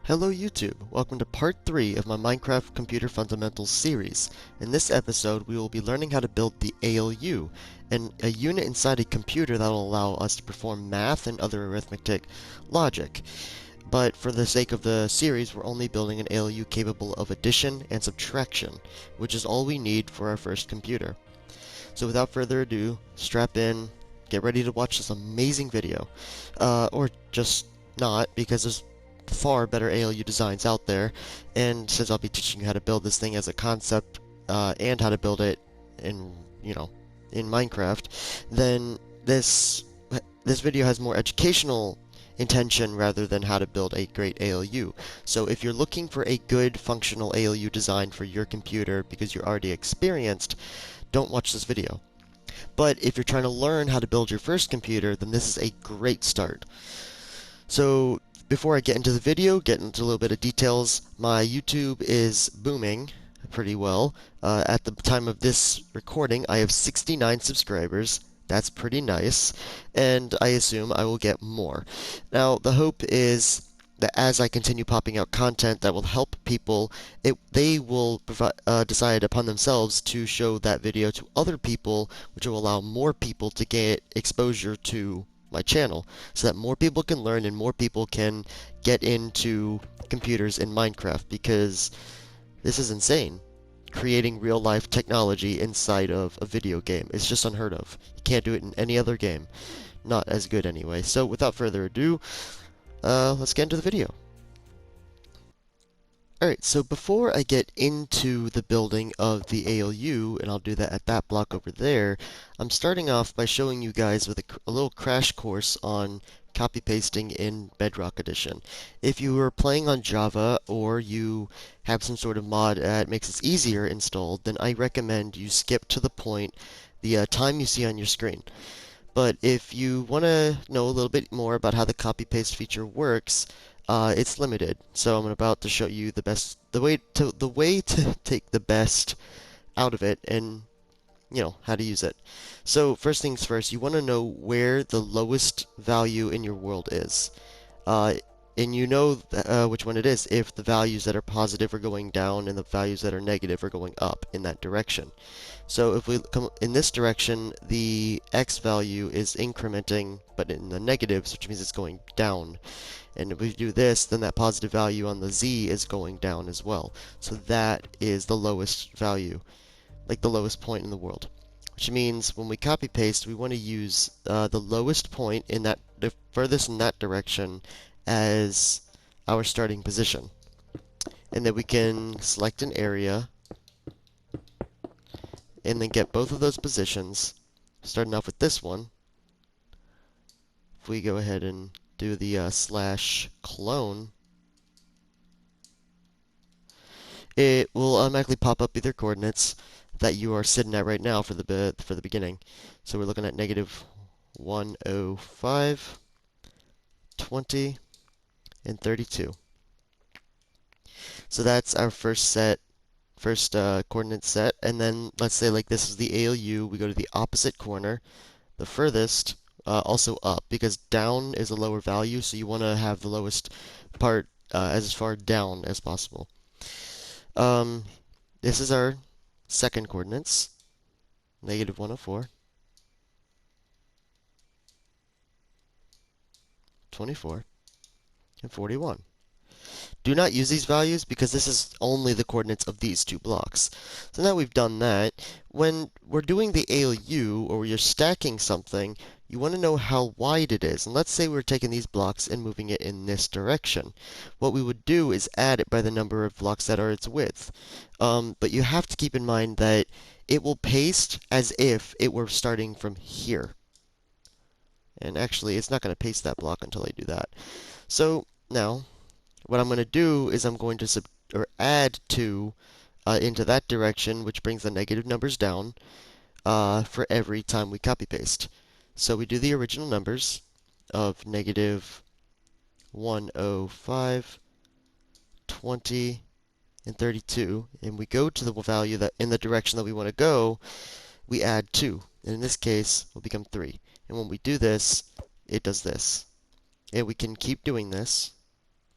Hello YouTube! Welcome to part 3 of my Minecraft Computer Fundamentals series. In this episode, we will be learning how to build the ALU, a unit inside a computer that will allow us to perform math and other arithmetic logic. But for the sake of the series, we're only building an ALU capable of addition and subtraction, which is all we need for our first computer. So without further ado, strap in, get ready to watch this amazing video. Or just not, because there's far better ALU designs out there, and since I'll be teaching you how to build this thing as a concept, and how to build it in, in Minecraft, then this video has more educational intention rather than how to build a great ALU. So if you're looking for a good functional ALU design for your computer because you're already experienced, don't watch this video. But if you're trying to learn how to build your first computer, then this is a great start. So before I get into the video, get into a little bit of details, my YouTube is booming pretty well. At the time of this recording, I have 69 subscribers. That's pretty nice, and I assume I will get more. Now, the hope is that as I continue popping out content that will help people, they will decide upon themselves to show that video to other people, which will allow more people to get exposure to my channel, so that more people can learn and more people can get into computers in Minecraft, because this is insane. Creating real-life technology inside of a video game is just unheard of. You can't do it in any other game. Not as good anyway. So without further ado, let's get into the video. Alright, so before I get into the building of the ALU, and I'll do that at that block over there, I'm starting off by showing you guys with a little crash course on copy pasting in Bedrock Edition. If you are playing on Java or you have some sort of mod that makes it easier installed, then I recommend you skip to the point, the time you see on your screen. But if you want to know a little bit more about how the copy paste feature works, it's limited. So I'm about to show you the way to take the best out of it, and how to use it. So first things first, you want to know where the lowest value in your world is. And you know which one it is if the values that are positive are going down and the values that are negative are going up in that direction. So if we come in this direction, the x value is incrementing, but in the negatives, which means it's going down. And if we do this, then that positive value on the z is going down as well. So that is the lowest value, like the lowest point in the world. Which means when we copy paste, we want to use the lowest point in that, the furthest in that direction, as our starting position. And then we can select an area and then get both of those positions, starting off with this one. If we go ahead and do the slash clone, it will automatically pop up either coordinates that you are sitting at right now for the beginning. So we're looking at negative 105, 20, and 32. So that's our first coordinate set, and then let's say like this is the ALU, we go to the opposite corner, the furthest, also up, because down is a lower value, so you want to have the lowest part as far down as possible. This is our second coordinates, negative 104, 24, and 41. Do not use these values because this is only the coordinates of these two blocks. So now we've done that, when we're doing the ALU, or you're stacking something, you want to know how wide it is. And let's say we're taking these blocks and moving it in this direction. What we would do is add it by the number of blocks that are its width. But you have to keep in mind that it will paste as if it were starting from here. And actually, it's not going to paste that block until I do that. So now, what I'm going to do is I'm going to add 2 into that direction, which brings the negative numbers down for every time we copy paste. So we do the original numbers of negative 105, 20, and 32, and we go to the value that in the direction that we want to go, we add 2. And in this case, it will become 3. And when we do this, it does this. And we can keep doing this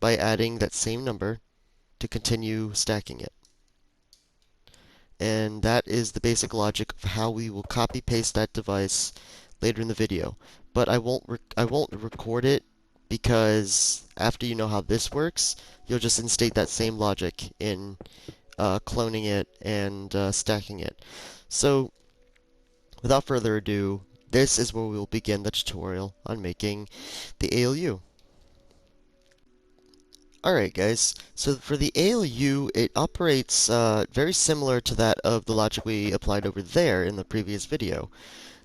by adding that same number to continue stacking it. And that is the basic logic of how we will copy paste that device later in the video. But I won't record it, because after you know how this works, you'll just instate that same logic in cloning it and stacking it. So without further ado, this is where we will begin the tutorial on making the ALU. Alright guys, so for the ALU, it operates very similar to that of the logic we applied over there in the previous video.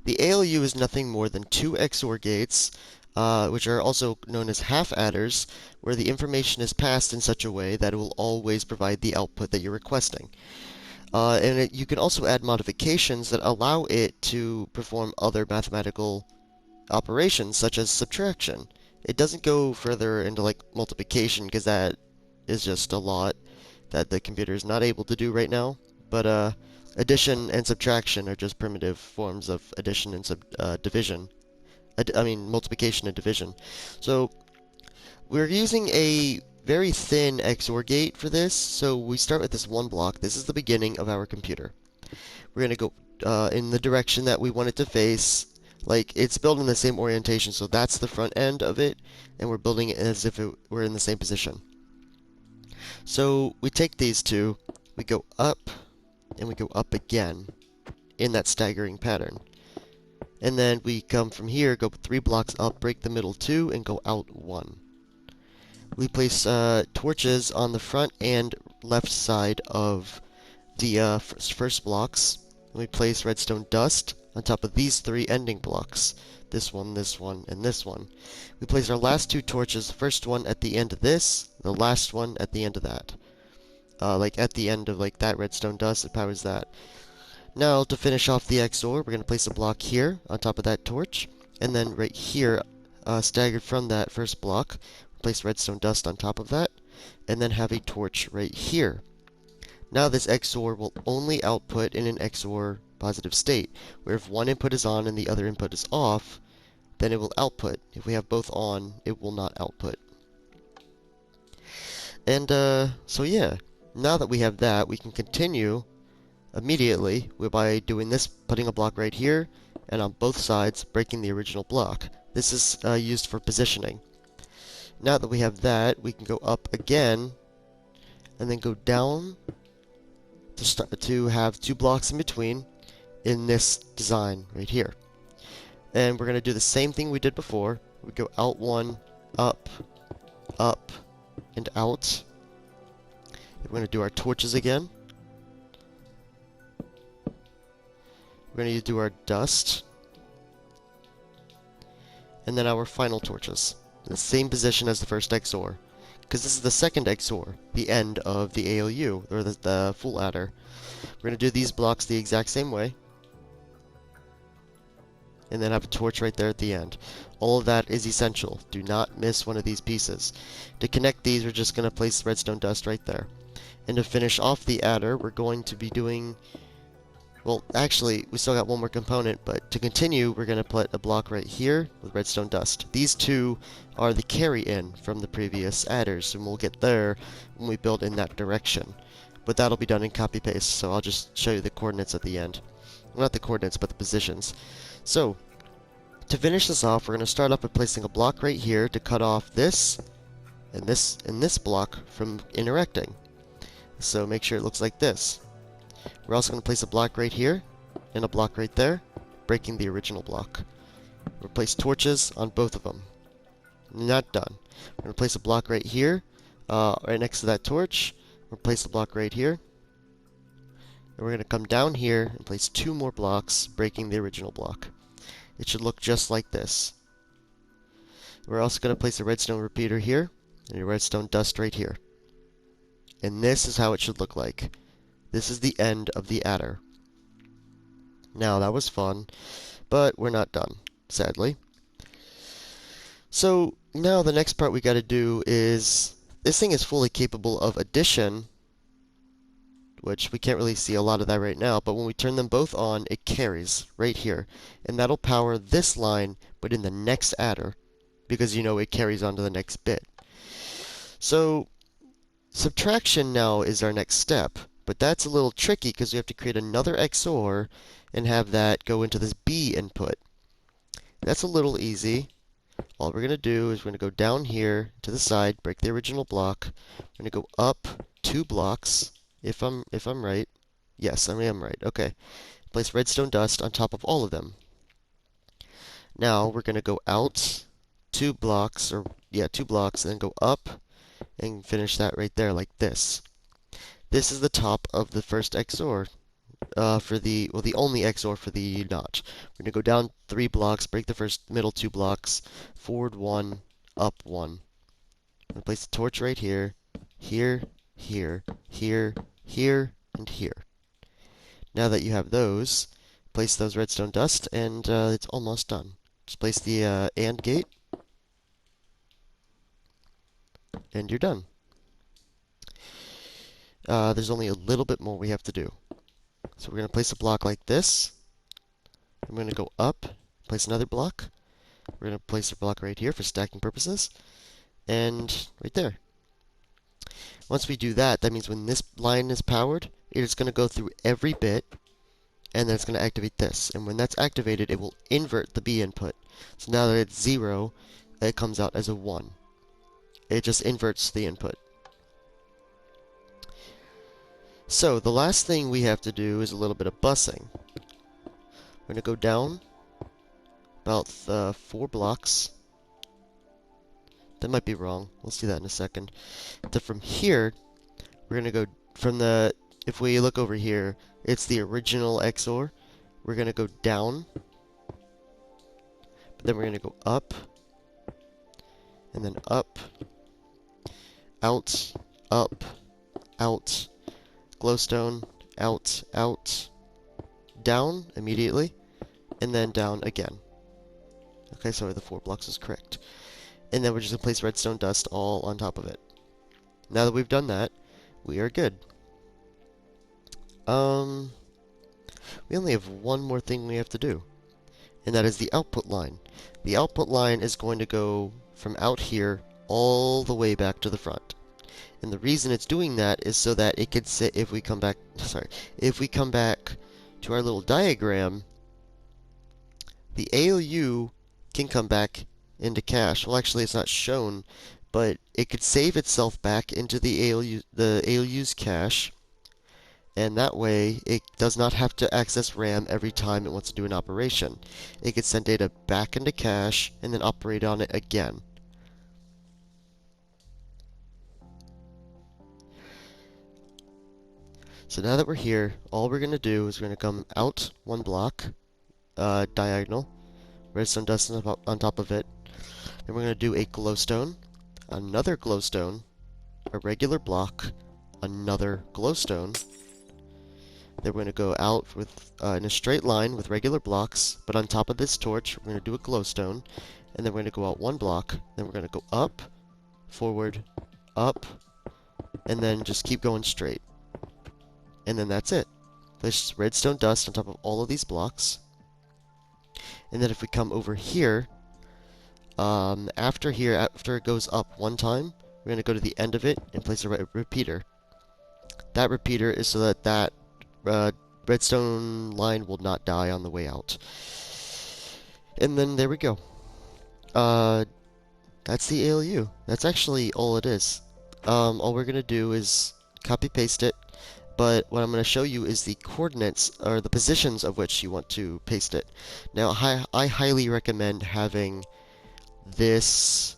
The ALU is nothing more than two XOR gates, which are also known as half adders, where the information is passed in such a way that it will always provide the output that you're requesting. You can also add modifications that allow it to perform other mathematical operations, such as subtraction. It doesn't go further into like multiplication, because that is just a lot that the computer is not able to do right now. But addition and subtraction are just primitive forms of addition and division. I mean multiplication and division. So we're using a very thin XOR gate for this. So we start with this one block. This is the beginning of our computer. We're going to go in the direction that we want it to face. Like, it's built in the same orientation, so that's the front end of it, and we're building it as if we're in the same position. So we take these two, we go up, and we go up again in that staggering pattern. And then we come from here, go 3 blocks up, break the middle 2, and go out 1. We place torches on the front and left side of the first blocks. And we place redstone dust on top of these 3 ending blocks. This one, and this one. We place our last 2 torches, the first one at the end of this, the last one at the end of that. Like at the end of like that redstone dust, it powers that. Now to finish off the XOR, we're going to place a block here on top of that torch, and then right here, staggered from that first block, place redstone dust on top of that, and then have a torch right here. Now this XOR will only output in an XOR positive state, where if one input is on and the other input is off, then it will output. If we have both on, it will not output. And so yeah, now that we have that, we can continue immediately by doing this, putting a block right here, and on both sides, breaking the original block. This is used for positioning. Now that we have that, we can go up again, and then go down to have 2 blocks in between in this design right here. And we're going to do the same thing we did before. We go out 1, up, up, and out. We're going to do our torches again. We're going to do our dust. And then our final torches. The same position as the first XOR. Because this is the second XOR, the end of the ALU, or the full adder. We're going to do these blocks the exact same way. And then have a torch right there at the end. All of that is essential. Do not miss one of these pieces. To connect these, we're just going to place redstone dust right there. And to finish off the adder, we're going to be doing... Well, actually, we still got one more component, but to continue, we're going to put a block right here with redstone dust. These two are the carry-in from the previous adders, and we'll get there when we build in that direction. But that'll be done in copy-paste, so I'll just show you the coordinates at the end. Well, not the coordinates, but the positions. So, to finish this off, we're going to start off by placing a block right here to cut off this and this block from interacting. So make sure it looks like this. We're also going to place a block right here and a block right there, breaking the original block. We'll place torches on both of them. Not done. We're going to place a block right here, right next to that torch. We'll place a block right here. And we're going to come down here and place 2 more blocks, breaking the original block. It should look just like this. We're also going to place a redstone repeater here, and a redstone dust right here. And this is how it should look like. This is the end of the adder. Now, that was fun, but we're not done, sadly. So, now the next part we gotta do is, this thing is fully capable of addition, which we can't really see a lot of that right now, but when we turn them both on, it carries right here. And that'll power this line, but in the next adder, because you know it carries on to the next bit. So subtraction now is our next step, but that's a little tricky because we have to create another XOR and have that go into this B input. That's a little easy. All we're going to do is we're going to go down here to the side, break the original block. We're going to go up 2 blocks, if I'm right. Yes, I am right. Okay. Place redstone dust on top of all of them. Now we're going to go out 2 blocks, or yeah, 2 blocks, and then go up and finish that right there like this. This is the top of the first XOR for the only XOR for the notch. We're going to go down 3 blocks, break the middle 2 blocks, forward 1, up 1. I'm going to place the torch right here, here, here, here, here, and here. Now that you have those, place those redstone dust, and it's almost done. Just place the AND gate, and you're done. There's only a little bit more we have to do. So we're going to place a block like this. I'm going to go up, place another block. We're going to place a block right here for stacking purposes, and right there. Once we do that, that means when this line is powered, it is going to go through every bit, and then it's going to activate this. And when that's activated, it will invert the B input. So now that it's 0, it comes out as a 1. It just inverts the input. So the last thing we have to do is a little bit of busing. We're going to go down about 4 blocks. That might be wrong. We'll see that in a second. Then from here, we're going to go from the, if we look over here, it's the original XOR. We're going to go down, but then we're going to go up, and then up, out, up, out, glowstone, out, out, down immediately, and then down again. Okay, sorry, the 4 blocks is correct. And then we're just going to place redstone dust all on top of it. Now that we've done that, we are good. We only have one more thing we have to do, and that is the output line. The output line is going to go from out here all the way back to the front. And the reason it's doing that is so that it could sit, if we come back, if we come back to our little diagram, the ALU can come back into cache. Well, actually, it's not shown, but it could save itself back into the ALU's cache, and that way it does not have to access RAM every time it wants to do an operation. It could send data back into cache and then operate on it again. So now that we're here, all we're going to do is we're going to come out 1 block, diagonal, redstone dust on top of it. Then we're going to do a glowstone, another glowstone, a regular block, another glowstone. Then we're going to go out with in a straight line with regular blocks, but on top of this torch, we're going to do a glowstone, and then we're going to go out 1 block. Then we're going to go up, forward, up, and then just keep going straight. And then that's it. Place redstone dust on top of all of these blocks. And then if we come over here, after it goes up 1 time, we're going to go to the end of it and place a repeater. That repeater is so that that redstone line will not die on the way out. And then there we go. That's the ALU. That's actually all it is. All we're going to do is copy paste it, but what I'm going to show you is the coordinates, or the positions of which you want to paste it. Now, I highly recommend having this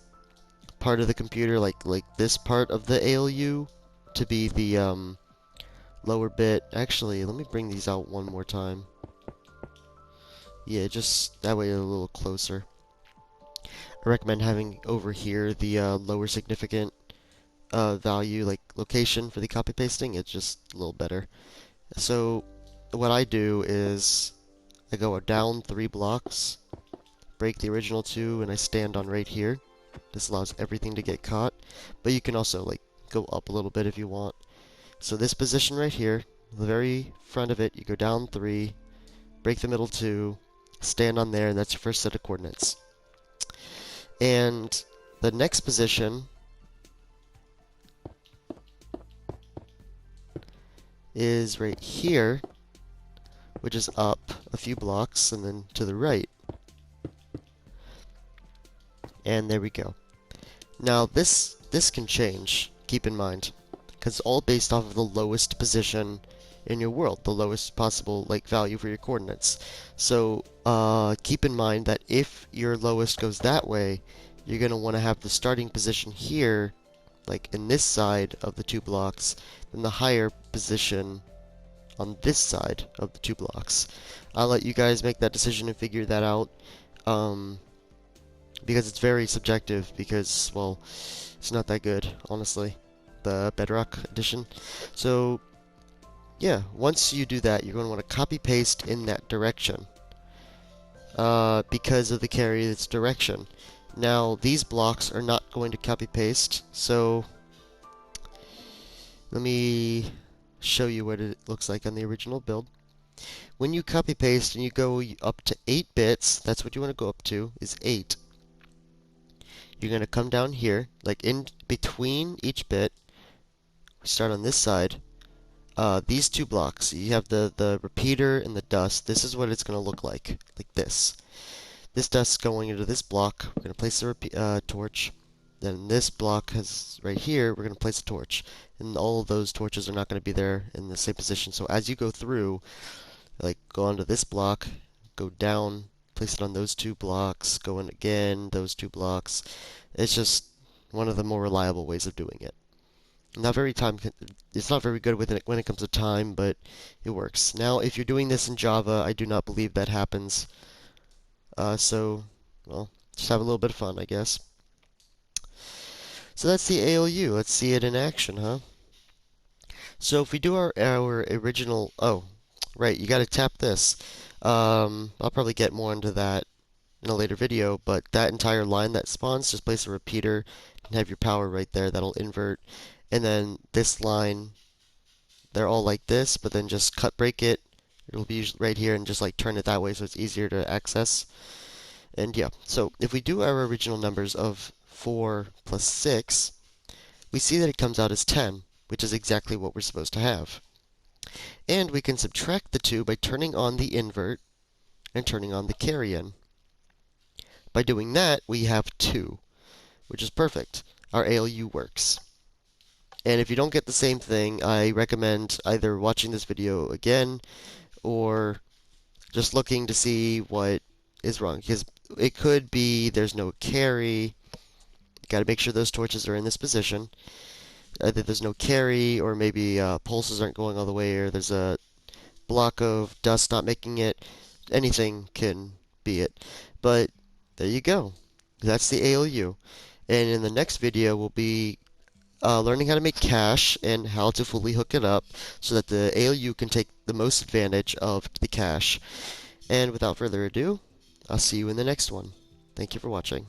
part of the computer, like this part of the ALU, to be the lower bit. Actually, let me bring these out one more time. Yeah, just that way a little closer. I recommend having over here the lower significant value, like location for the copy pasting. It's just a little better. So what I do is I go down 3 blocks, break the original 2, and I stand on right here. This allows everything to get caught, but you can also like go up a little bit if you want. So this position right here, the very front of it, you go down 3, break the middle 2, stand on there, and that's your first set of coordinates. And the next position is right here, which is up a few blocks and then to the right. And there we go. Now this can change, keep in mind, because it's all based off of the lowest position in your world, the lowest possible value for your coordinates. So keep in mind that if your lowest goes that way, you're going to want to have the starting position here, like in this side of the two blocks, then the higher position on this side of the two blocks. I'll let you guys make that decision and figure that out, because it's very subjective, because, well, it's not that good, honestly, the Bedrock edition. So yeah, once you do that, you're going to want to copy paste in that direction, because of the carry its direction. Now these blocks are not going to copy paste, so let me show you what it looks like on the original build. When you copy paste and you go up to 8 bits, that's what you want to go up to, is 8. You're going to come down here, like in between each bit. We start on this side. These two blocks, you have the repeater and the dust. This is what it's going to look like this. This dust going into this block. We're going to place the torch. Then this block has right here, we're going to place a torch. And all of those torches are not going to be there in the same position. So as you go through, go onto this block, go down, place it on those two blocks, go in again, those two blocks. It's just one of the more reliable ways of doing it. It's not very good with it when it comes to time, but it works. Now, if you're doing this in Java, I do not believe that happens. So, well, just have a little bit of fun, I guess. So that's the ALU. Let's see it in action, huh? So if we do our original... Oh, right, you got to tap this. I'll probably get more into that in a later video, but that entire line that spawns, just place a repeater and have your power right there. That'll invert. And then this line, they're all like this, but then just break it. It'll be right here and just turn it that way so it's easier to access. And yeah, so if we do our original numbers of 4 plus 6, we see that it comes out as 10, which is exactly what we're supposed to have. And we can subtract the 2 by turning on the invert and turning on the carry in. By doing that, we have 2, which is perfect. Our ALU works. And if you don't get the same thing, I recommend either watching this video again or just looking to see what is wrong. Because it could be there's no carry. Got to make sure those torches are in this position. Either there's no carry, or maybe pulses aren't going all the way, or there's a block of dust not making it. Anything can be it. But there you go. That's the ALU. And in the next video, we'll be learning how to make cache and how to fully hook it up so that the ALU can take the most advantage of the cache. And without further ado, I'll see you in the next one. Thank you for watching.